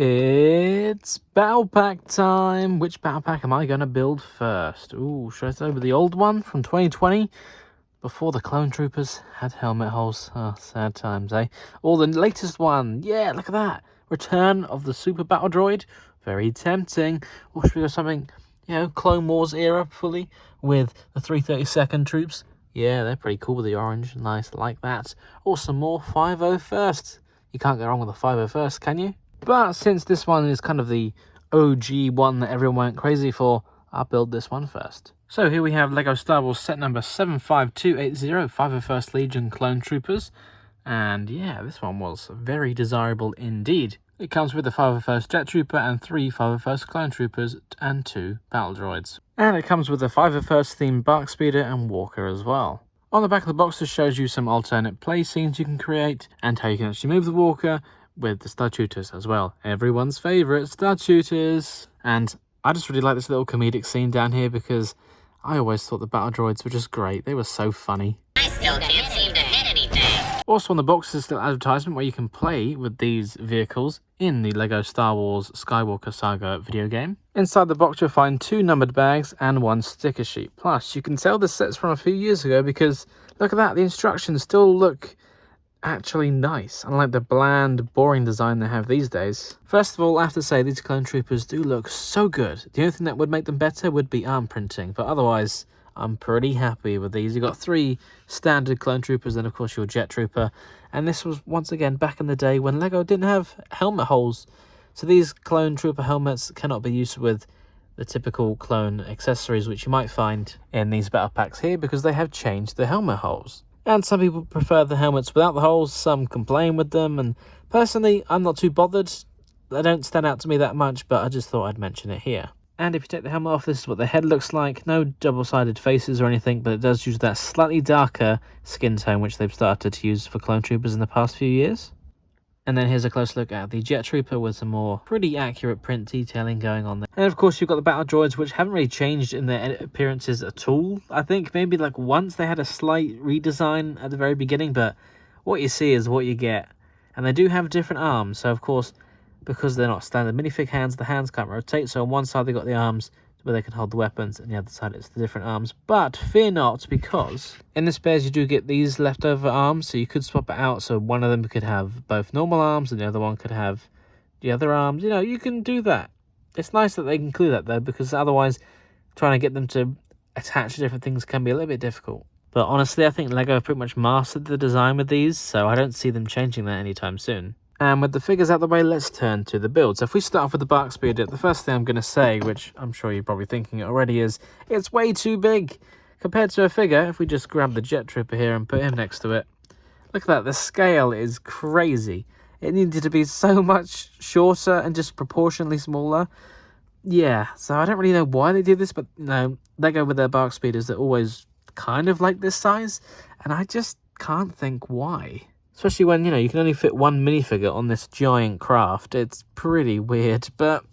It's battle pack time. Which battle pack am I going to build first? Ooh, should I start with the old one from 2020? Before the clone troopers had helmet holes. Oh, sad times, eh? Or the latest one. Yeah, look at that. Return of the Super Battle Droid. Very tempting. Or should we go something, Clone Wars era fully with the 332nd troops? Yeah, they're pretty cool with the orange. Nice, like that. Or some more 501st. You can't go wrong with a 501st, can you? But since this one is kind of the OG one that everyone went crazy for, I'll build this one first. So here we have LEGO Star Wars set number 75280, 501st Legion Clone Troopers. And yeah, this one was very desirable indeed. It comes with a 501st Jet Trooper and 3 501st Clone Troopers and 2 Battle Droids. And it comes with a 501st themed Bark Speeder and Walker as well. On the back of the box, this shows you some alternate play scenes you can create and how you can actually move the Walker with the Stud Shooters as well. Everyone's favourite Stud Shooters. And I just really like this little comedic scene down here because I always thought the Battle Droids were just great. They were so funny. I still can't seem to hit anything. Also on the box is still advertisement where you can play with these vehicles in the LEGO Star Wars Skywalker Saga video game. Inside the box you'll find 2 numbered bags and 1 sticker sheet. Plus you can tell this set's from a few years ago because look at that, the instructions still look actually nice, unlike the bland, boring design they have these days. First of all, I have to say these clone troopers do look so good. The only thing that would make them better would be arm printing, but otherwise I'm pretty happy with these. You've got 3 standard clone troopers and of course your jet trooper, and this was once again back in the day when LEGO didn't have helmet holes, so these clone trooper helmets cannot be used with the typical clone accessories which you might find in these battle packs here because they have changed the helmet holes. And some people prefer the helmets without the holes, some complain with them, and personally, I'm not too bothered. They don't stand out to me that much, but I just thought I'd mention it here. And if you take the helmet off, this is what the head looks like. No double-sided faces or anything, but it does use that slightly darker skin tone, which they've started to use for clone troopers in the past few years. And then here's a close look at the Jet Trooper with some more pretty accurate print detailing going on there. And of course you've got the Battle Droids, which haven't really changed in their appearances at all. I think maybe like once they had a slight redesign at the very beginning, but what you see is what you get. And they do have different arms, so of course, because they're not standard minifig hands, the hands can't rotate. So on one side they've got the arms where they can hold the weapons, and the other side it's the different arms. But fear not, because in the spares you do get these leftover arms, so you could swap it out, so one of them could have both normal arms and the other one could have the other arms. You know, you can do that. It's nice that they include that though, because otherwise trying to get them to attach different things can be a little bit difficult. But honestly, I think LEGO have pretty much mastered the design with these, so I don't see them changing that anytime soon. And with the figures out of the way, let's turn to the build. So if we start off with the Bark Speeder, the first thing I'm going to say, which I'm sure you're probably thinking it already, is it's way too big compared to a figure. If we just grab the Jet Trooper here and put him next to it, look at that, the scale is crazy. It needed to be so much shorter and just proportionally smaller. Yeah, so I don't really know why they did this, but LEGO with their Bark Speeders, they're always kind of like this size, and I just can't think why. Especially when, you can only fit one minifigure on this giant craft. It's pretty weird, but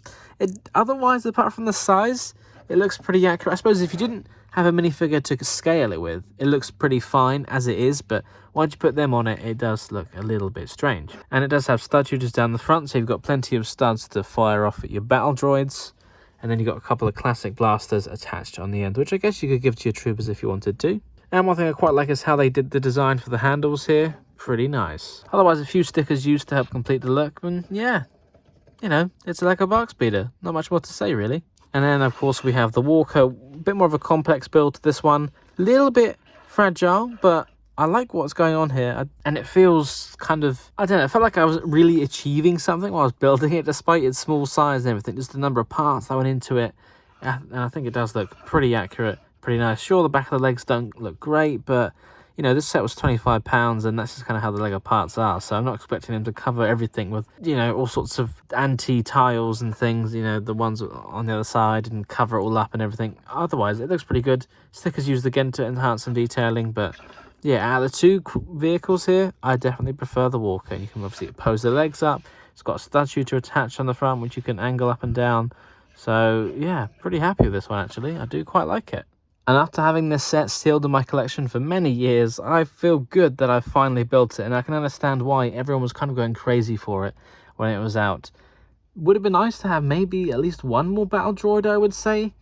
otherwise, apart from the size, it looks pretty accurate. I suppose if you didn't have a minifigure to scale it with, it looks pretty fine as it is, but once you put them on it, it does look a little bit strange. And it does have stud shooters down the front, so you've got plenty of studs to fire off at your battle droids. And then you've got a couple of classic blasters attached on the end, which I guess you could give to your troopers if you wanted to. And one thing I quite like is how they did the design for the handles here. Pretty nice. Otherwise, a few stickers used to help complete the look, and yeah, it's like a Bark Speeder. Not much more to say, really. And then, of course, we have the Walker. A bit more of a complex build to this one. A little bit fragile, but I like what's going on here. And it feels kind of, I don't know, it felt like I was really achieving something while I was building it, despite its small size and everything. Just the number of parts that went into it. And I think it does look pretty accurate, pretty nice. Sure, the back of the legs don't look great, but this set was £25, and that's just kind of how the LEGO parts are. So I'm not expecting them to cover everything with, all sorts of anti-tiles and things, the ones on the other side, and cover it all up and everything. Otherwise, it looks pretty good. Stickers used again to enhance some detailing, but yeah, out of the 2 vehicles here, I definitely prefer the Walker. And you can obviously pose the legs up. It's got a stud shooter attached on the front, which you can angle up and down. So yeah, pretty happy with this one, actually. I do quite like it. And after having this set sealed in my collection for many years, I feel good that I've finally built it. And I can understand why everyone was kind of going crazy for it when it was out. Would have been nice to have maybe at least one more battle droid, I would say.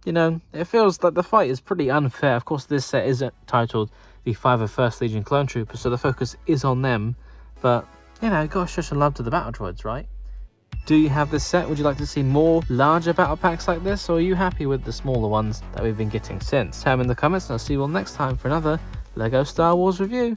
You know, it feels like the fight is pretty unfair. Of course, this set is titled the 5 of 1st Legion Clone Troopers, so the focus is on them. But, you know, gotta show some love to the battle droids, right? Do you have this set? Would you like to see more larger battle packs like this, or are you happy with the smaller ones that we've been getting since? Tell me in the comments, and I'll see you all next time for another LEGO Star Wars review.